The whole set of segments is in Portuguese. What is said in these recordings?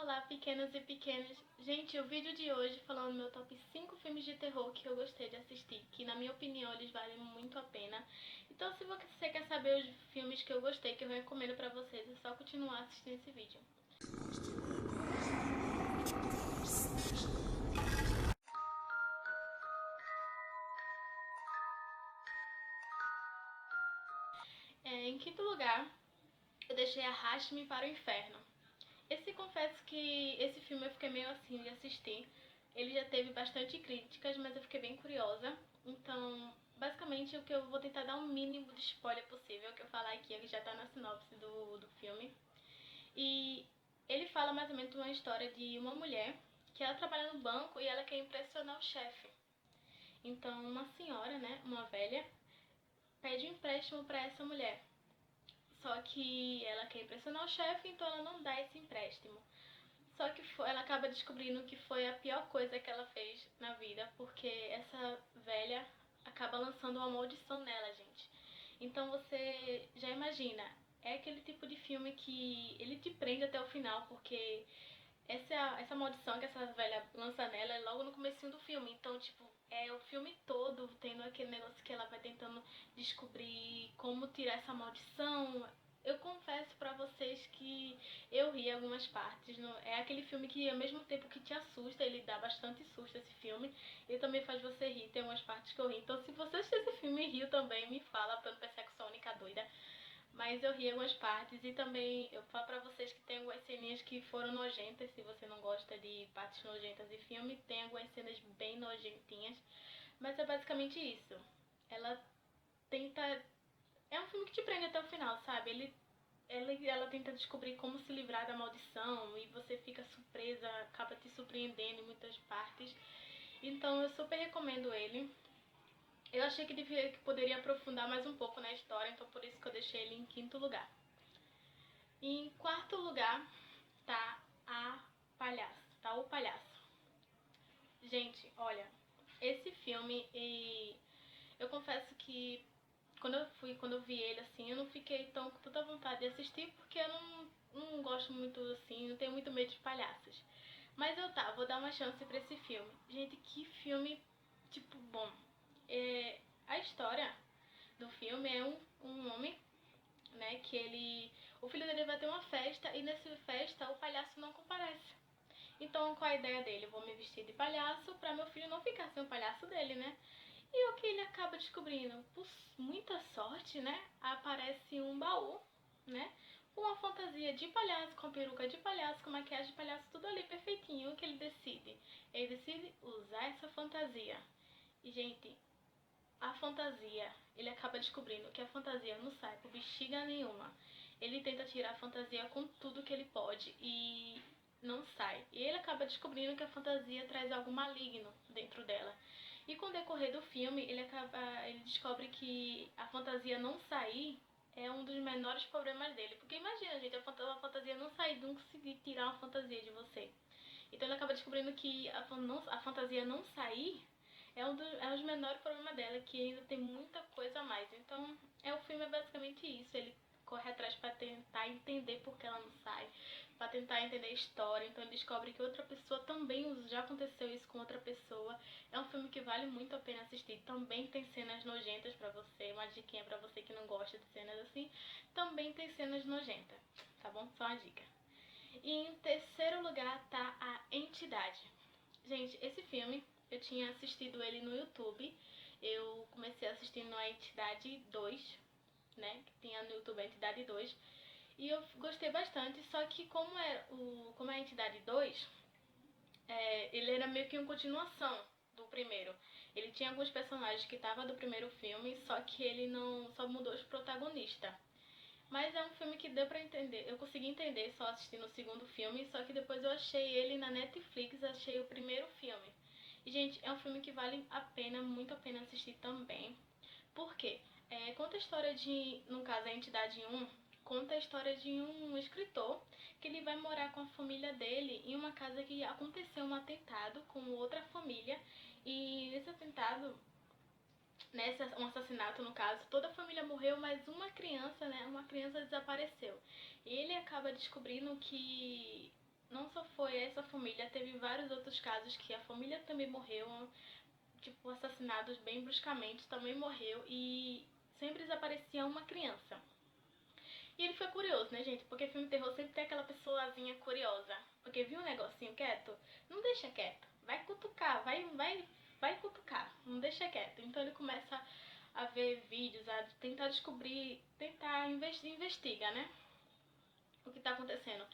Olá, pequenos e pequenas. Gente, o vídeo de hoje falando meu top 5 filmes de terror que eu gostei de assistir, que na minha opinião eles valem muito a pena. Então se você quer saber os filmes que eu gostei, que eu recomendo pra vocês, é só continuar assistindo esse vídeo. Em quinto lugar, eu deixei Arraste-me para o Inferno. Confesso que esse filme eu fiquei meio assim de assistir. Ele já teve bastante críticas, mas eu fiquei bem curiosa. Então, basicamente, o que eu vou tentar dar o mínimo de spoiler possível, que eu falar aqui, que já tá na sinopse do filme. E ele fala mais ou menos uma história de uma mulher que ela trabalha no banco e ela quer impressionar o chefe. Então, uma senhora, né, uma velha, pede um empréstimo para essa mulher. Só que ela quer impressionar o chefe, então ela não dá esse empréstimo. Só que ela acaba descobrindo que foi a pior coisa que ela fez na vida, porque essa velha acaba lançando uma maldição nela, gente. Então você já imagina, é aquele tipo de filme que ele te prende até o final, porque essa maldição que essa velha lança nela é logo no comecinho do filme. Então, tipo, é o filme todo tendo aquele negócio que ela vai tentando descobrir como tirar essa maldição. Eu confesso pra vocês que eu ri em algumas partes. É aquele filme que, ao mesmo tempo que te assusta, ele dá bastante susto, esse filme, e também faz você rir. Tem algumas partes que eu ri. Então, se você assistir esse filme e riu também, me fala, pra não pensar que sou a única doida. Mas eu ri em algumas partes e também eu falo pra vocês que tem algumas ceninhas que foram nojentas. Se você não gosta de partes nojentas de filme, tem algumas cenas bem nojentinhas. Mas é basicamente isso. Ela tenta... É um filme que te prende até o final, sabe? Ela tenta descobrir como se livrar da maldição e você fica surpresa, acaba te surpreendendo em muitas partes. Então eu super recomendo ele. Eu achei que poderia aprofundar mais um pouco na história, então por isso que eu deixei ele em quinto lugar. E em quarto lugar tá o Palhaço. Gente, olha, esse filme, eu confesso que quando eu vi ele assim, eu não fiquei com tanta vontade de assistir, porque eu não gosto muito assim, não tenho muito medo de palhaços. Mas vou dar uma chance pra esse filme. Gente, que filme, tipo, bom. A história do filme é um homem, né, o filho dele vai ter uma festa e nessa festa o palhaço não comparece. Então, qual a ideia dele? Eu vou me vestir de palhaço pra meu filho não ficar sem o palhaço dele, né? E o que ele acaba descobrindo? Por muita sorte, né? Aparece um baú, né? Com uma fantasia de palhaço, com peruca de palhaço, com maquiagem de palhaço, tudo ali perfeitinho. O que ele decide? Ele decide usar essa fantasia. E, gente, a fantasia, ele acaba descobrindo que a fantasia não sai por bexiga nenhuma. Ele tenta tirar a fantasia com tudo que ele pode e não sai. E ele acaba descobrindo que a fantasia traz algo maligno dentro dela. E com o decorrer do filme, ele descobre que a fantasia não sair é um dos menores problemas dele. Porque imagina, gente, a fantasia não sair, não conseguir tirar uma fantasia de você. Então ele acaba descobrindo que a fantasia não sair é um dos menores problemas dela, que ainda tem muita coisa a mais. Então, o filme é basicamente isso. Ele corre atrás para tentar entender por que ela não sai, para tentar entender a história. Então ele descobre que outra pessoa também usa, já aconteceu isso com outra pessoa. É um filme que vale muito a pena assistir. Também tem cenas nojentas para você, uma diquinha para você que não gosta de cenas assim. Também tem cenas nojentas, tá bom? Só uma dica. E em terceiro lugar tá A Entidade. Gente, esse filme eu tinha assistido ele no YouTube. Eu comecei assistindo A Entidade 2, né? Que tinha no YouTube A Entidade 2. E eu gostei bastante, só que como é a Entidade 2, ele era meio que uma continuação do primeiro. Ele tinha alguns personagens que estavam do primeiro filme, só que ele não só mudou os protagonistas. Mas é um filme que deu pra entender, eu consegui entender só assistindo o segundo filme, só que depois eu achei ele na Netflix, achei o primeiro filme. E, gente, é um filme que vale a pena, muito a pena assistir também. Por quê? Conta a história de, no caso, a Entidade 1, conta a história de um escritor que ele vai morar com a família dele em uma casa que aconteceu um atentado com outra família. E nesse atentado, um assassinato no caso, toda a família morreu, mas uma criança desapareceu. E ele acaba descobrindo que não só foi essa família, teve vários outros casos que a família também morreu, tipo, assassinados bem bruscamente, também morreu e sempre desaparecia uma criança. E ele foi curioso, né, gente? Porque filme de terror sempre tem aquela pessoazinha curiosa. Porque viu um negocinho quieto? Não deixa quieto. Vai cutucar, vai cutucar. Não deixa quieto. Então ele começa a ver vídeos, a tentar descobrir, tentar investigar, né? O que tá acontecendo.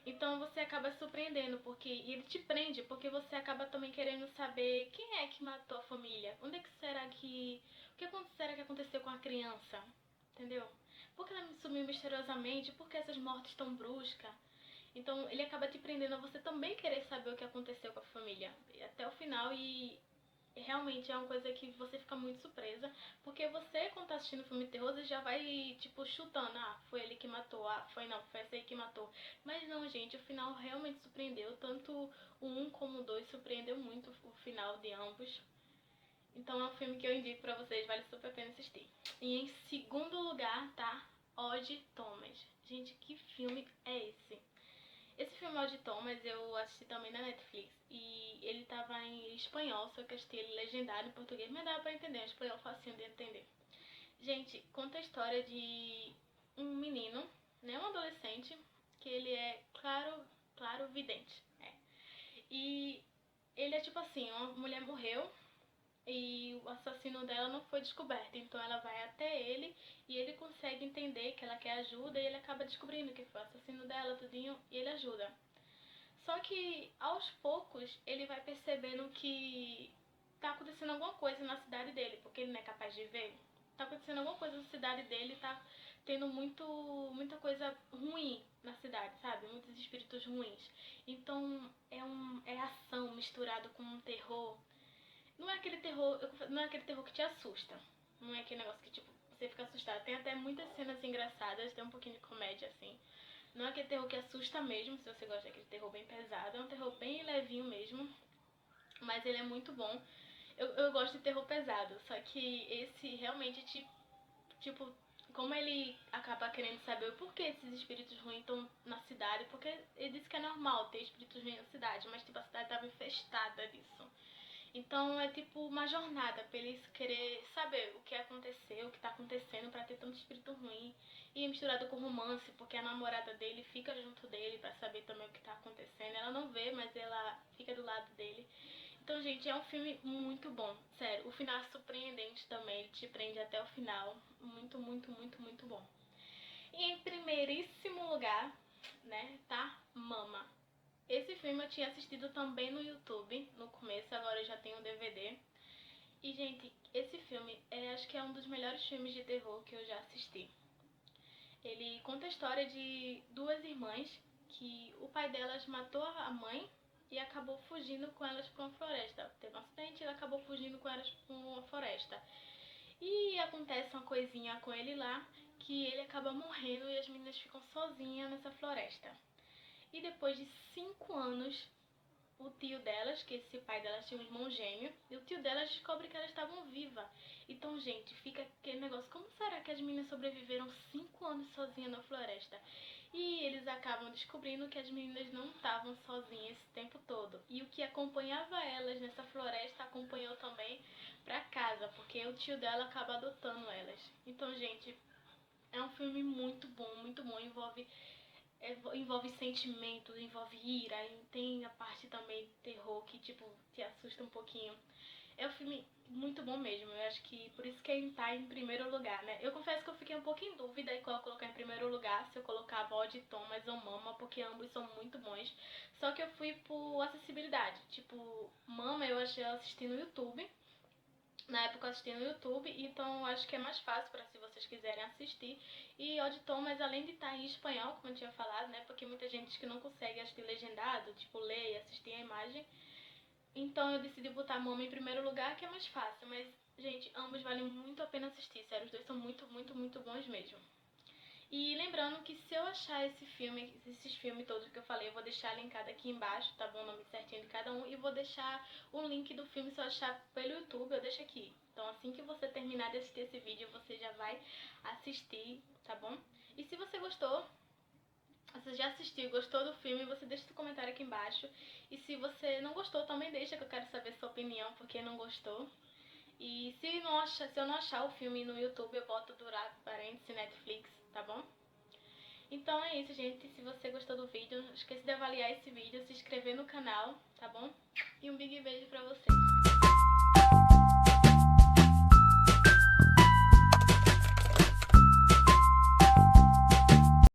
Então você acaba se surpreendendo, porque e ele te prende, porque você acaba também querendo saber quem é que matou a família. Onde é que será que. O que será que aconteceu com a criança? Entendeu? Por que ela sumiu misteriosamente? Por que essas mortes tão bruscas? Então ele acaba te prendendo a você também querer saber o que aconteceu com a família. Até o final e realmente é uma coisa que você fica muito surpresa, porque você, quando tá assistindo filme de terror, você já vai, tipo, chutando, ah, foi ele que matou, ah, foi não, foi esse aí que matou. Mas não, gente, o final realmente surpreendeu, tanto o 1 como o 2 surpreendeu muito o final de ambos. Então é um filme que eu indico pra vocês, vale super a pena assistir. E em segundo lugar tá Odd Thomas. Gente, que filme é esse? Esse filme Odd Thomas eu assisti também na Netflix e ele tava em espanhol, só que eu assisti ele legendado em português, mas dava pra entender, é espanhol facinho de entender. Gente, conta a história de um menino, né, um adolescente, que ele é claro vidente, né? E ele é tipo assim, uma mulher morreu e o assassino dela não foi descoberto, então ela vai até ele e ele consegue entender que ela quer ajuda e ele acaba descobrindo que foi o assassino dela, tudinho, e ele ajuda. Só que aos poucos ele vai percebendo que tá acontecendo alguma coisa na cidade dele, porque ele não é capaz de ver. Tá acontecendo alguma coisa na cidade dele, tá tendo muita coisa ruim na cidade, sabe? Muitos espíritos ruins. Então é ação misturado com um terror. Não é aquele terror, não é aquele terror que te assusta. Não é aquele negócio que tipo você fica assustado. Tem até muitas cenas engraçadas, tem um pouquinho de comédia assim. Não é aquele terror que assusta mesmo, se você gosta daquele terror bem pesado. É um terror bem levinho mesmo, mas ele é muito bom. Eu gosto de terror pesado, só que esse realmente tipo, como ele acaba querendo saber o porquê esses espíritos ruins estão na cidade, porque ele disse que é normal ter espíritos ruins na cidade, mas tipo, a cidade estava infestada disso. Então é tipo uma jornada pra eles querer saber o que aconteceu, o que tá acontecendo pra ter tanto espírito ruim. E misturado com romance, porque a namorada dele fica junto dele pra saber também o que tá acontecendo. Ela não vê, mas ela fica do lado dele. Então, gente, é um filme muito bom. Sério, o final é surpreendente também. Ele te prende até o final. Muito, muito, muito, muito bom. E em primeiríssimo lugar, né, tá Mama. Esse filme eu tinha assistido também no YouTube, no começo, agora eu já tenho um DVD. E, gente, esse filme acho que é um dos melhores filmes de terror que eu já assisti. Ele conta a história de duas irmãs que o pai delas matou a mãe e acabou fugindo com elas para uma floresta. Teve um acidente e ele acabou fugindo com elas para uma floresta. E acontece uma coisinha com ele lá que ele acaba morrendo e as meninas ficam sozinhas nessa floresta. E depois de 5 anos, o tio delas, que esse pai delas tinha um irmão gêmeo, e o tio delas descobre que elas estavam vivas. Então, gente, fica aquele negócio, como será que as meninas sobreviveram 5 anos sozinhas na floresta? E eles acabam descobrindo que as meninas não estavam sozinhas esse tempo todo. E o que acompanhava elas nessa floresta acompanhou também pra casa, porque o tio dela acaba adotando elas. Então, gente, é um filme muito bom, envolve sentimentos, envolve ira, e tem a parte também de terror que, tipo, te assusta um pouquinho. É um filme muito bom mesmo, eu acho que por isso que ele tá em primeiro lugar, né? Eu confesso que eu fiquei um pouco em dúvida em qual colocar em primeiro lugar, se eu colocava Odd Thomas ou Mama, porque ambos são muito bons. Só que eu fui por acessibilidade, tipo, Mama eu achei eu assisti no YouTube, na época eu assisti no YouTube, então eu acho que é mais fácil para se vocês quiserem assistir. E Odd Thomas, além de estar em espanhol, como eu tinha falado, né, porque muita gente que não consegue assistir legendado, tipo, ler e assistir a imagem, então eu decidi botar Mama em primeiro lugar, que é mais fácil, mas, gente, ambos valem muito a pena assistir, sério, os dois são muito bons mesmo. E lembrando que se eu achar esses filmes todos que eu falei, eu vou deixar linkado aqui embaixo, tá bom? O nome certinho de cada um. E vou deixar o link do filme, se eu achar pelo YouTube, eu deixo aqui. Então assim que você terminar de assistir esse vídeo, você já vai assistir, tá bom? E se você gostou, você já assistiu e gostou do filme, você deixa seu comentário aqui embaixo. E se você não gostou, também deixa, que eu quero saber sua opinião, porque não gostou. E se eu não achar o filme no YouTube, eu boto durar parênteses Netflix, tá bom? Então é isso, gente. Se você gostou do vídeo, não esqueça de avaliar esse vídeo, se inscrever no canal, tá bom? E um big beijo pra vocês.